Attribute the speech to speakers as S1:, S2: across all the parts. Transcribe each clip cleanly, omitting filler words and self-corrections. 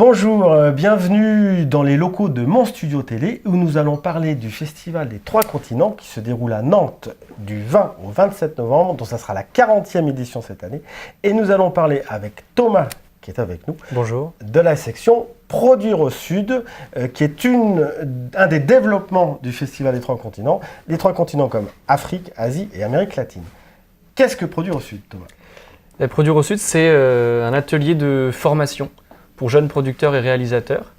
S1: Bonjour, bienvenue dans les locaux de Mon Studio Télé où nous allons parler du Festival des Trois Continents qui se déroule à Nantes du 20 au 27 novembre, dont ça sera la 40e édition cette année. Et nous allons parler avec Thomas, qui est avec nous,
S2: bonjour,
S1: de la section Produire au Sud, qui est un des développements du Festival des Trois Continents. Les Trois Continents comme Afrique, Asie et Amérique latine. Qu'est-ce que Produire au Sud, Thomas ?
S2: Produire au Sud, c'est un atelier de formation pour jeunes producteurs et réalisateurs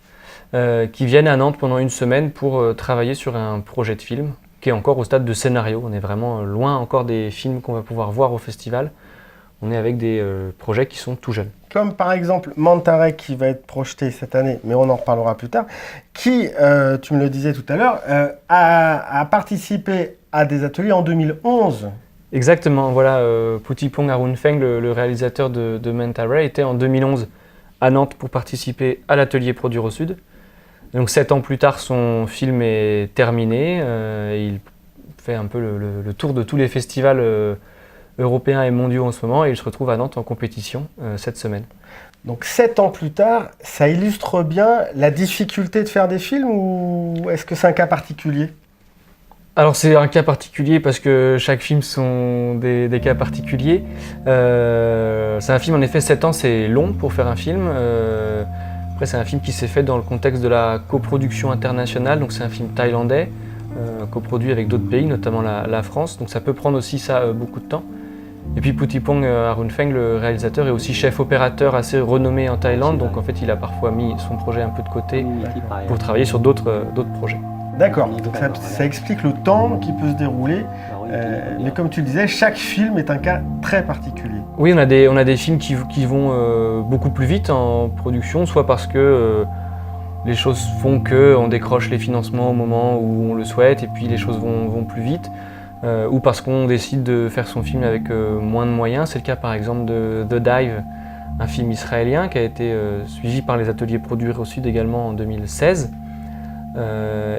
S2: qui viennent à Nantes pendant une semaine pour travailler sur un projet de film qui est encore au stade de scénario. On est vraiment loin encore des films qu'on va pouvoir voir au festival. On est avec des projets qui sont tout jeunes.
S1: Comme par exemple Mantarek qui va être projeté cette année, mais on en reparlera plus tard, qui, tu me le disais tout à l'heure, a participé à des ateliers en 2011.
S2: Exactement, voilà, Putipong Arunfeng, le réalisateur de Mantarek, était en 2011 à Nantes pour participer à l'atelier Produire au Sud. Donc 7 ans plus tard, son film est terminé. Il fait un peu le tour de tous les festivals européens et mondiaux en ce moment et il se retrouve à Nantes en compétition cette semaine.
S1: Donc 7 ans plus tard, ça illustre bien la difficulté de faire des films ou est-ce que c'est un cas particulier ?
S2: Alors c'est un cas particulier parce que chaque film sont des cas particuliers. C'est un film, en effet, 7 ans c'est long pour faire un film. Après c'est un film qui s'est fait dans le contexte de la coproduction internationale, donc c'est un film thaïlandais, coproduit avec d'autres pays, notamment la France, donc ça peut prendre aussi beaucoup de temps. Et puis Putipong Arunfeng, le réalisateur, est aussi chef opérateur assez renommé en Thaïlande, donc en fait il a parfois mis son projet un peu de côté pour travailler sur d'autres projets.
S1: D'accord, donc ça explique le temps qui peut se dérouler, mais comme tu le disais, chaque film est un cas très particulier.
S2: Oui, on a des films qui vont beaucoup plus vite en production, soit parce que les choses font qu'on décroche les financements au moment où on le souhaite et puis les choses vont plus vite, ou parce qu'on décide de faire son film avec moins de moyens. C'est le cas par exemple de The Dive, un film israélien qui a été suivi par les ateliers Produire au Sud également en 2016.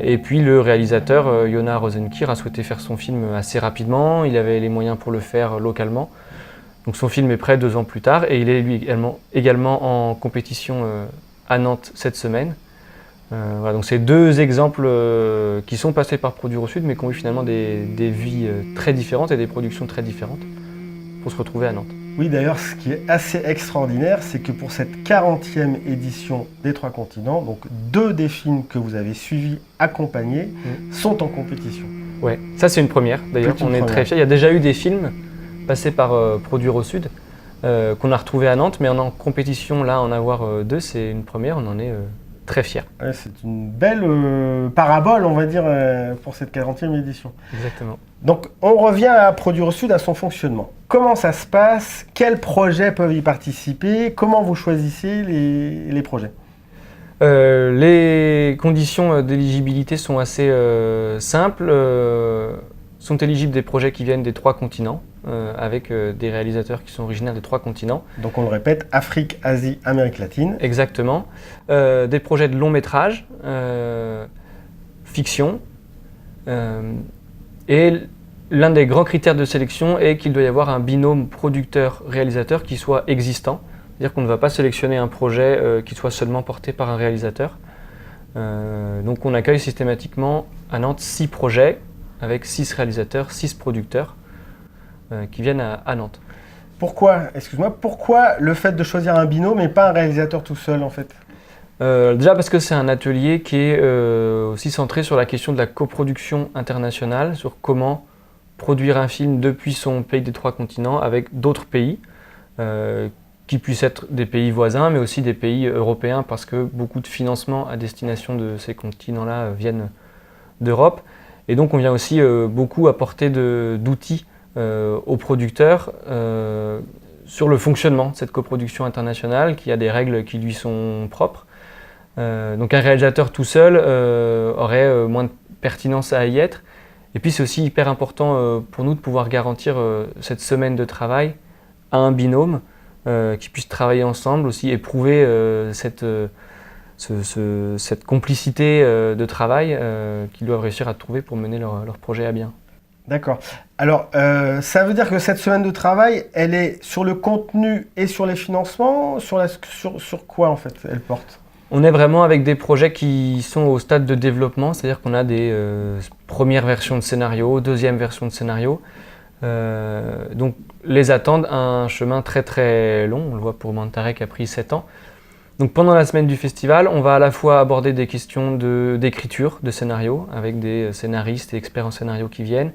S2: Et puis le réalisateur Yona Rosenkir a souhaité faire son film assez rapidement, il avait les moyens pour le faire localement. Donc son film est prêt 2 ans plus tard et il est lui également en compétition à Nantes cette semaine. Voilà, donc c'est 2 exemples qui sont passés par Produire au Sud mais qui ont eu finalement des vies très différentes et des productions très différentes pour se retrouver à Nantes.
S1: Oui, d'ailleurs, ce qui est assez extraordinaire, c'est que pour cette 40e édition des Trois Continents, donc 2 des films que vous avez suivis, accompagnés, sont en compétition.
S2: Ouais, ça c'est une première d'ailleurs, on est très fiers. Il y a déjà eu des films passés par Produire au Sud qu'on a retrouvés à Nantes, mais en compétition, là, en avoir 2, c'est une première, on en est très fiers.
S1: Ouais, c'est une belle parabole, on va dire, pour cette 40e édition.
S2: Exactement.
S1: Donc, on revient à Produire au Sud, à son fonctionnement. Comment ça se passe ? Quels projets peuvent y participer ? Comment vous choisissez les projets ?
S2: Les conditions d'éligibilité sont assez simples. Sont éligibles des projets qui viennent des 3 continents, avec des réalisateurs qui sont originaires des 3 continents.
S1: Donc on le répète, Afrique, Asie, Amérique latine.
S2: Exactement. Des projets de long métrage, fiction. Et l'un des grands critères de sélection est qu'il doit y avoir un binôme producteur-réalisateur qui soit existant. C'est-à-dire qu'on ne va pas sélectionner un projet qui soit seulement porté par un réalisateur. Donc on accueille systématiquement à Nantes 6 projets avec 6 réalisateurs, 6 producteurs qui viennent à Nantes.
S1: Pourquoi le fait de choisir un binôme et pas un réalisateur tout seul en fait ?
S2: Déjà parce que c'est un atelier qui est aussi centré sur la question de la coproduction internationale, sur comment produire un film depuis son pays des 3 continents avec d'autres pays, qui puissent être des pays voisins, mais aussi des pays européens, parce que beaucoup de financements à destination de ces continents-là viennent d'Europe. Et donc on vient aussi beaucoup apporter d'outils aux producteurs sur le fonctionnement de cette coproduction internationale, qui a des règles qui lui sont propres. Donc un réalisateur tout seul aurait moins de pertinence à y être. Et puis c'est aussi hyper important pour nous de pouvoir garantir cette semaine de travail à un binôme qui puisse travailler ensemble, aussi éprouver cette complicité de travail qu'ils doivent réussir à trouver pour mener leur projet à bien.
S1: D'accord. Alors, ça veut dire que cette semaine de travail, elle est sur le contenu et sur les financements, sur quoi en fait elle porte ?
S2: On est vraiment avec des projets qui sont au stade de développement, c'est-à-dire qu'on a des premières versions de scénario, deuxième version de scénario. Donc les attendent un chemin très très long, on le voit pour Mantare qui a pris 7 ans. Donc pendant la semaine du festival, on va à la fois aborder des questions d'écriture de scénario avec des scénaristes et experts en scénario qui viennent.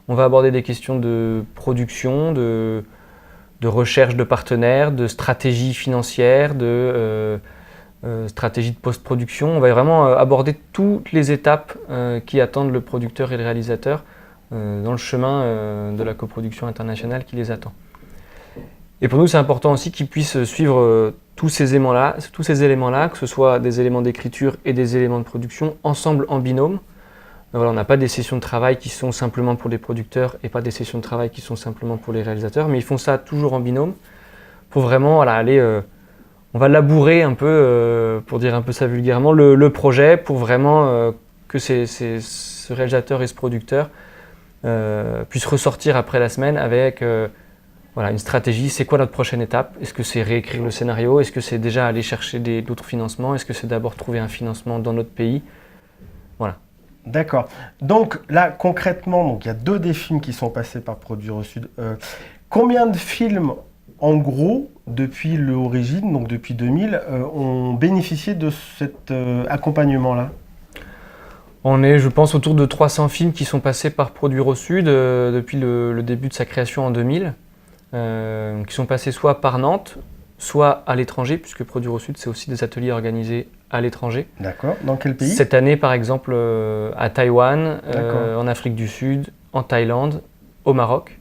S2: On va aborder des questions de production, de recherche de partenaires, de stratégie financière, de stratégie de post-production. On va vraiment aborder toutes les étapes qui attendent le producteur et le réalisateur dans le chemin de la coproduction internationale qui les attend. Et pour nous, c'est important aussi qu'ils puissent suivre tous ces éléments-là, que ce soit des éléments d'écriture et des éléments de production, ensemble en binôme. Voilà, on n'a pas des sessions de travail qui sont simplement pour les producteurs et pas des sessions de travail qui sont simplement pour les réalisateurs, mais ils font ça toujours en binôme pour vraiment aller... on va labourer un peu, pour dire un peu ça vulgairement, le projet pour vraiment que ce réalisateur et ce producteur puissent ressortir après la semaine avec une stratégie. C'est quoi notre prochaine étape? Est-ce que c'est réécrire le scénario? Est-ce que c'est déjà aller chercher d'autres financements? Est-ce que c'est d'abord trouver un financement dans notre pays? Voilà.
S1: D'accord. Donc là, concrètement, il y a 2 des films qui sont passés par Produire au Sud. Combien de films, en gros, depuis l'origine, donc depuis 2000, ont bénéficié de cet accompagnement-là?
S2: On est, je pense, autour de 300 films qui sont passés par Produire au Sud depuis le début de sa création en 2000, qui sont passés soit par Nantes, soit à l'étranger, puisque Produire au Sud, c'est aussi des ateliers organisés à l'étranger.
S1: D'accord. Dans quel pays?
S2: Cette année, par exemple, à Taïwan, en Afrique du Sud, en Thaïlande, au Maroc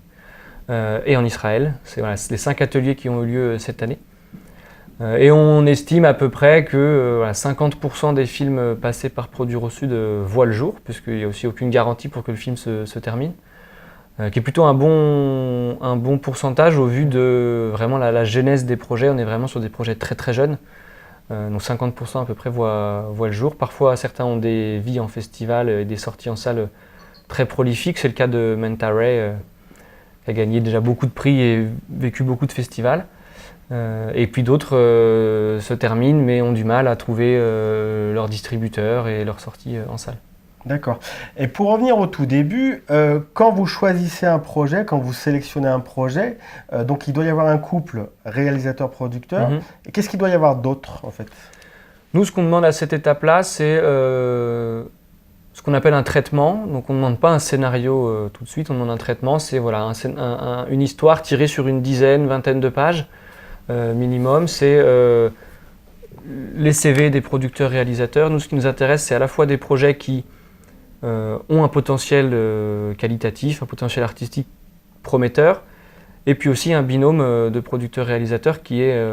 S2: et en Israël. C'est les 5 ateliers qui ont eu lieu cette année. Et on estime à peu près que 50% des films passés par Produire au Sud voient le jour, puisqu'il n'y a aussi aucune garantie pour que le film se termine, qui est plutôt un bon pourcentage au vu de vraiment la genèse des projets. On est vraiment sur des projets très très jeunes. Donc 50% à peu près voient le jour. Parfois, certains ont des vies en festival et des sorties en salle très prolifiques. C'est le cas de Mantare, qui a gagné déjà beaucoup de prix et vécu beaucoup de festivals. Et puis d'autres se terminent mais ont du mal à trouver leur distributeur et leur sortie en salle.
S1: D'accord. Et pour revenir au tout début, quand vous choisissez un projet, quand vous sélectionnez un projet, donc il doit y avoir un couple réalisateur-producteur. Et qu'est-ce qu'il doit y avoir d'autre en fait?
S2: Nous, ce qu'on demande à cette étape-là, c'est ce qu'on appelle un traitement. Donc on ne demande pas un scénario tout de suite, on demande un traitement. C'est une histoire tirée sur une dizaine, vingtaine de pages minimum. C'est les CV des producteurs-réalisateurs. Nous, ce qui nous intéresse, c'est à la fois des projets qui ont un potentiel qualitatif, un potentiel artistique prometteur, et puis aussi un binôme de producteurs-réalisateurs qui est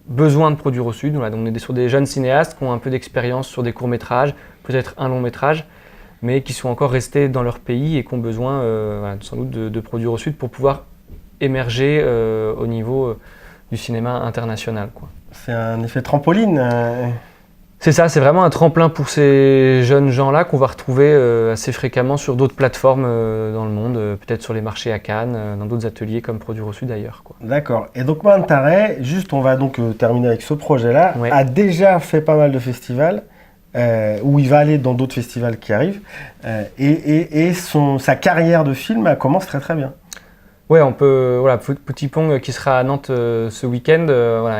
S2: besoin de Produire au Sud. Voilà, donc on est sur des jeunes cinéastes qui ont un peu d'expérience sur des courts-métrages, peut-être un long-métrage, mais qui sont encore restés dans leur pays et qui ont besoin sans doute de Produire au Sud pour pouvoir émerger au niveau du cinéma international, quoi.
S1: C'est un effet trampoline.
S2: C'est ça, c'est vraiment un tremplin pour ces jeunes gens-là qu'on va retrouver assez fréquemment sur d'autres plateformes dans le monde, peut-être sur les marchés à Cannes, dans d'autres ateliers comme Produire au Sud ailleurs, quoi.
S1: D'accord. Et donc Mantare, juste on va donc terminer avec ce projet-là,
S2: Ouais.
S1: a déjà fait pas mal de festivals, où il va aller dans d'autres festivals qui arrivent, et sa carrière de film elle commence très très bien.
S2: Ouais, on peut. Voilà, Petit Pong qui sera à Nantes ce week-end.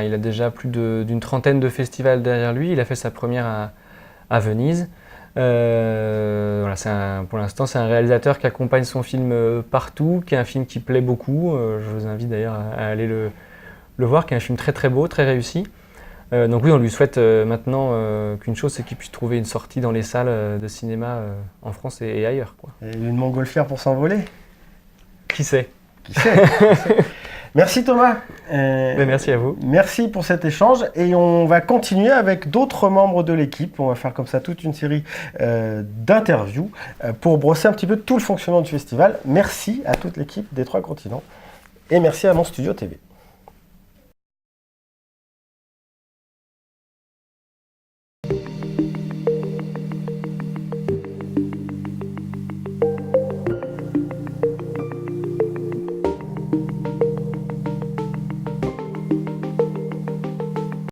S2: Il a déjà plus d'une trentaine de festivals derrière lui. Il a fait sa première à Venise. Pour l'instant, c'est un réalisateur qui accompagne son film partout, qui est un film qui plaît beaucoup. Je vous invite d'ailleurs à aller le voir, qui est un film très très beau, très réussi. Donc oui, on lui souhaite maintenant qu'une chose, c'est qu'il puisse trouver une sortie dans les salles de cinéma en France et ailleurs, quoi.
S1: Et une montgolfière pour s'envoler.
S2: Qui sait?
S1: Qui sait, qui sait. Merci Thomas.
S2: Merci à vous.
S1: Merci pour cet échange et on va continuer avec d'autres membres de l'équipe. On va faire comme ça toute une série d'interviews pour brosser un petit peu tout le fonctionnement du festival. Merci à toute l'équipe des 3 continents et merci à Mon Studio TV.